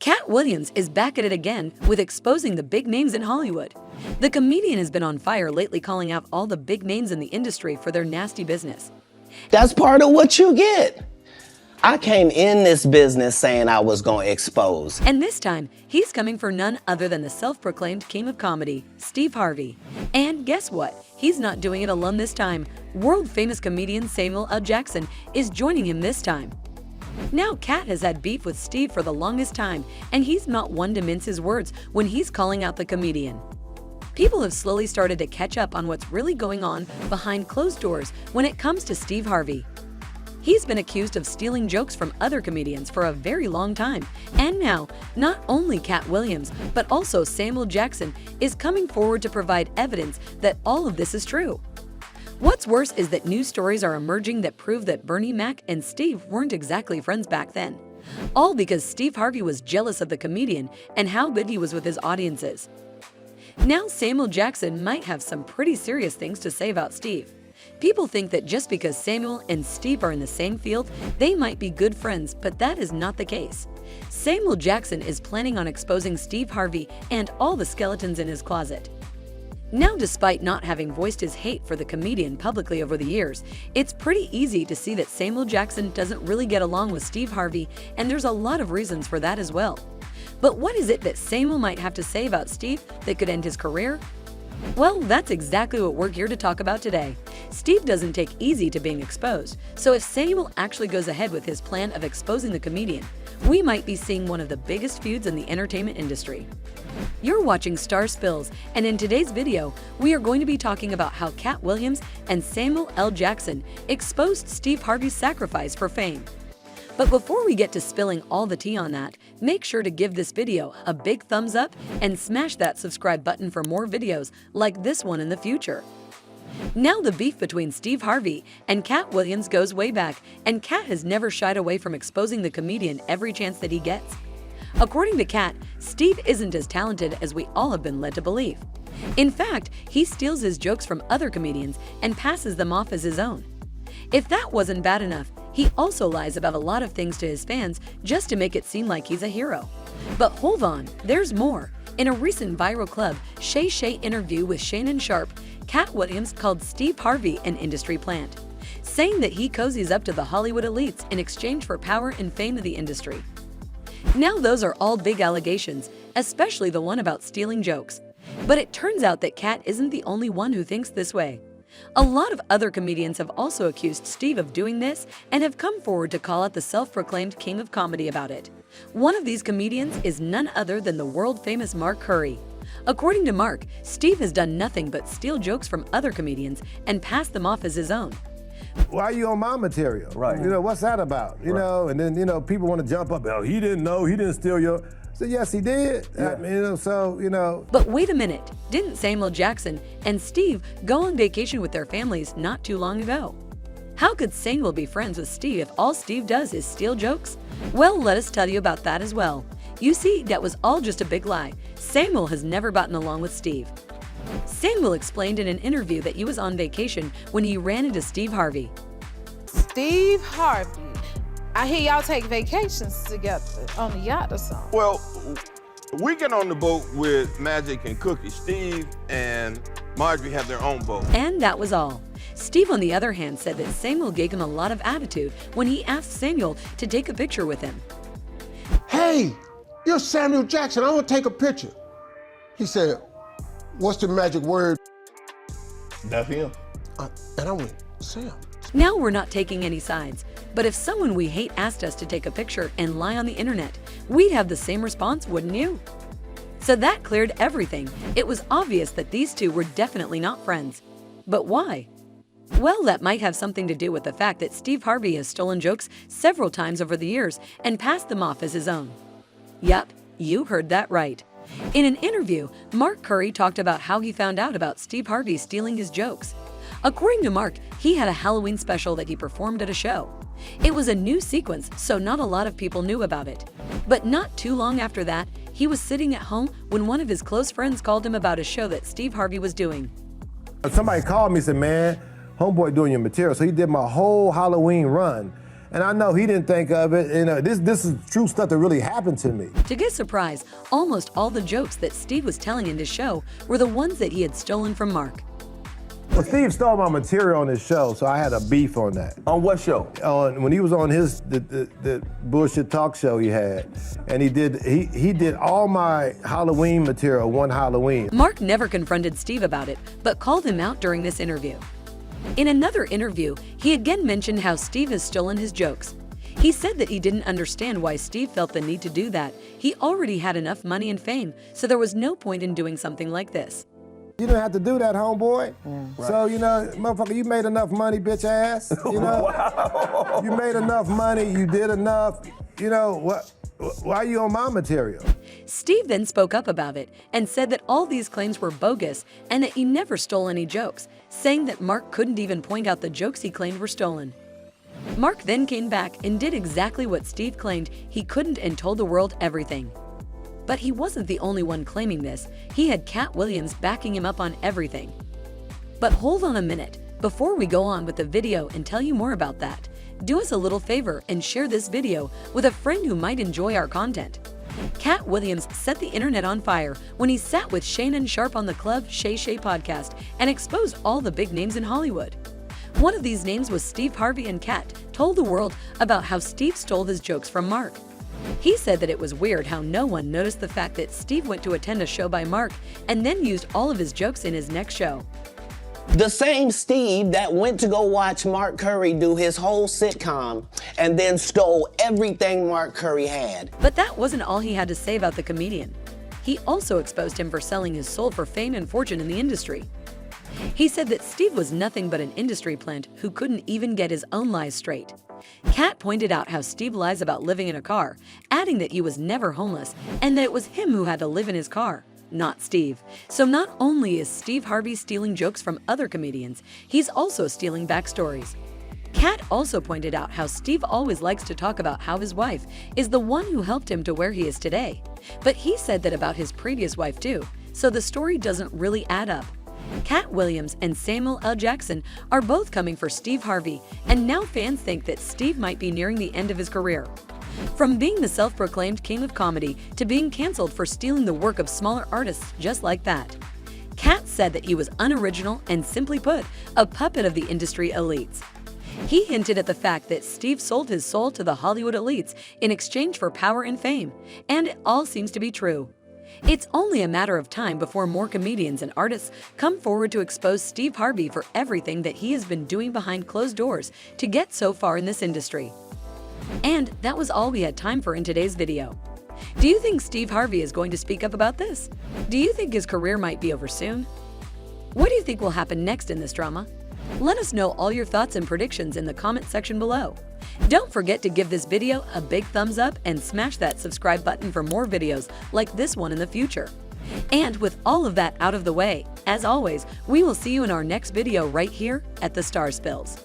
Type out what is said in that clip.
Katt Williams is back at it again with exposing the big names in Hollywood. The comedian has been on fire lately, calling out all the big names in the industry for their nasty business. That's part of what you get. I came in this business saying I was going to expose. And this time, he's coming for none other than the self-proclaimed king of comedy, Steve Harvey. And guess what? He's not doing it alone this time. World-famous comedian Samuel L. Jackson is joining him this time. Now, Katt has had beef with Steve for the longest time, and he's not one to mince his words when he's calling out the comedian. People have slowly started to catch up on what's really going on behind closed doors when it comes to Steve Harvey. He's been accused of stealing jokes from other comedians for a very long time, and now, not only Katt Williams, but also Samuel Jackson is coming forward to provide evidence that all of this is true. What's worse is that news stories are emerging that prove that Bernie Mac and Steve weren't exactly friends back then. All because Steve Harvey was jealous of the comedian and how good he was with his audiences. Now Samuel Jackson might have some pretty serious things to say about Steve. People think that just because Samuel and Steve are in the same field, they might be good friends, but that is not the case. Samuel Jackson is planning on exposing Steve Harvey and all the skeletons in his closet. Now, despite not having voiced his hate for the comedian publicly over the years, it's pretty easy to see that Samuel Jackson doesn't really get along with Steve Harvey, and there's a lot of reasons for that as well. But what is it that Samuel might have to say about Steve that could end his career? Well, that's exactly what we're here to talk about today. Steve doesn't take easy to being exposed, so if Samuel actually goes ahead with his plan of exposing the comedian, we might be seeing one of the biggest feuds in the entertainment industry. You're watching Star Spills, and in today's video, we are going to be talking about how Katt Williams and Samuel L. Jackson exposed Steve Harvey's sacrifice for fame. But before we get to spilling all the tea on that, make sure to give this video a big thumbs up and smash that subscribe button for more videos like this one in the future. Now, the beef between Steve Harvey and Katt Williams goes way back, and Katt has never shied away from exposing the comedian every chance that he gets. According to Katt, Steve isn't as talented as we all have been led to believe. In fact, he steals his jokes from other comedians and passes them off as his own. If that wasn't bad enough, he also lies about a lot of things to his fans just to make it seem like he's a hero. But hold on, there's more. In a recent viral Club Shay Shay interview with Shannon Sharpe, Katt Williams called Steve Harvey an industry plant, saying that he cozies up to the Hollywood elites in exchange for power and fame of the industry. Now, those are all big allegations, especially the one about stealing jokes. But it turns out that Katt isn't the only one who thinks this way. A lot of other comedians have also accused Steve of doing this and have come forward to call out the self-proclaimed king of comedy about it. One of these comedians is none other than the world-famous Mark Curry. According to Mark, Steve has done nothing but steal jokes from other comedians and pass them off as his own. Why are you on my material? Right. You know, what's that about? You know, and then, you know, people want to jump up, oh, he didn't know, he didn't steal your... So yes, he did. Yeah. I mean, you know, so, you know. But wait a minute, didn't Samuel Jackson and Steve go on vacation with their families not too long ago? How could Samuel be friends with Steve if all Steve does is steal jokes? Well, let us tell you about that as well. You see, that was all just a big lie. Samuel has never gotten along with Steve. Samuel explained in an interview that he was on vacation when he ran into Steve Harvey. Steve Harvey. I hear y'all take vacations together on the yacht or something. Well, we get on the boat with Magic and Cookie. Steve and Marjorie have their own boat. And that was all. Steve, on the other hand, said that Samuel gave him a lot of attitude when he asked Samuel to take a picture with him. Hey, you're Samuel Jackson, I want to take a picture. He said, what's the magic word? That's him. And I went, Sam. Now, we're not taking any sides, but if someone we hate asked us to take a picture and lie on the internet, we'd have the same response, wouldn't you? So that cleared everything. It was obvious that these two were definitely not friends. But why? Well, that might have something to do with the fact that Steve Harvey has stolen jokes several times over the years and passed them off as his own. Yep, you heard that right. In an interview, Mark Curry talked about how he found out about Steve Harvey stealing his jokes. According to Mark, he had a Halloween special that he performed at a show. It was a new sequence, so not a lot of people knew about it. But not too long after that, he was sitting at home when one of his close friends called him about a show that Steve Harvey was doing. Somebody called me and said, man, homeboy doing your material. So he did my whole Halloween run. And I know he didn't think of it. You know, this is true stuff that really happened to me. To his surprise, almost all the jokes that Steve was telling in his show were the ones that he had stolen from Mark. Well, Steve stole my material on his show, so I had a beef on that. On what show? When he was on the bullshit talk show he had, and he did all my Halloween material one Halloween. Mark never confronted Steve about it, but called him out during this interview. In another interview, he again mentioned how Steve has stolen his jokes. He said that he didn't understand why Steve felt the need to do that. He already had enough money and fame, so there was no point in doing something like this. You didn't have to do that, homeboy. Right. So, you know, motherfucker, you made enough money, bitch ass. You know? Wow. You made enough money, you did enough. You know, why are you on my material? Steve then spoke up about it and said that all these claims were bogus and that he never stole any jokes, saying that Mark couldn't even point out the jokes he claimed were stolen. Mark then came back and did exactly what Steve claimed he couldn't and told the world everything. But he wasn't the only one claiming this. He had Katt Williams backing him up on everything. But hold on a minute. Before we go on with the video and tell you more about that, do us a little favor and share this video with a friend who might enjoy our content. Katt Williams set the internet on fire when he sat with Shannon Sharpe on the Club Shay Shay podcast and exposed all the big names in Hollywood. One of these names was Steve Harvey, and Katt told the world about how Steve stole his jokes from Mark. He said that it was weird how no one noticed the fact that Steve went to attend a show by Mark and then used all of his jokes in his next show. The same Steve that went to go watch Mark Curry do his whole sitcom and then stole everything Mark Curry had. But that wasn't all he had to say about the comedian. He also exposed him for selling his soul for fame and fortune in the industry. He said that Steve was nothing but an industry plant who couldn't even get his own lies straight. Katt pointed out how Steve lies about living in a car, adding that he was never homeless and that it was him who had to live in his car, not Steve. So not only is Steve Harvey stealing jokes from other comedians, he's also stealing backstories. Katt also pointed out how Steve always likes to talk about how his wife is the one who helped him to where he is today. But he said that about his previous wife too, so the story doesn't really add up. Katt Williams and Samuel L. Jackson are both coming for Steve Harvey, and now fans think that Steve might be nearing the end of his career. From being the self-proclaimed king of comedy to being canceled for stealing the work of smaller artists just like that. Katt said that he was unoriginal and, simply put, a puppet of the industry elites. He hinted at the fact that Steve sold his soul to the Hollywood elites in exchange for power and fame, and it all seems to be true. It's only a matter of time before more comedians and artists come forward to expose Steve Harvey for everything that he has been doing behind closed doors to get so far in this industry. And that was all we had time for in today's video. Do you think Steve Harvey is going to speak up about this? Do you think his career might be over soon? What do you think will happen next in this drama? Let us know all your thoughts and predictions in the comment section below. Don't forget to give this video a big thumbs up and smash that subscribe button for more videos like this one in the future. And with all of that out of the way, as always, we will see you in our next video right here at The Star Spills.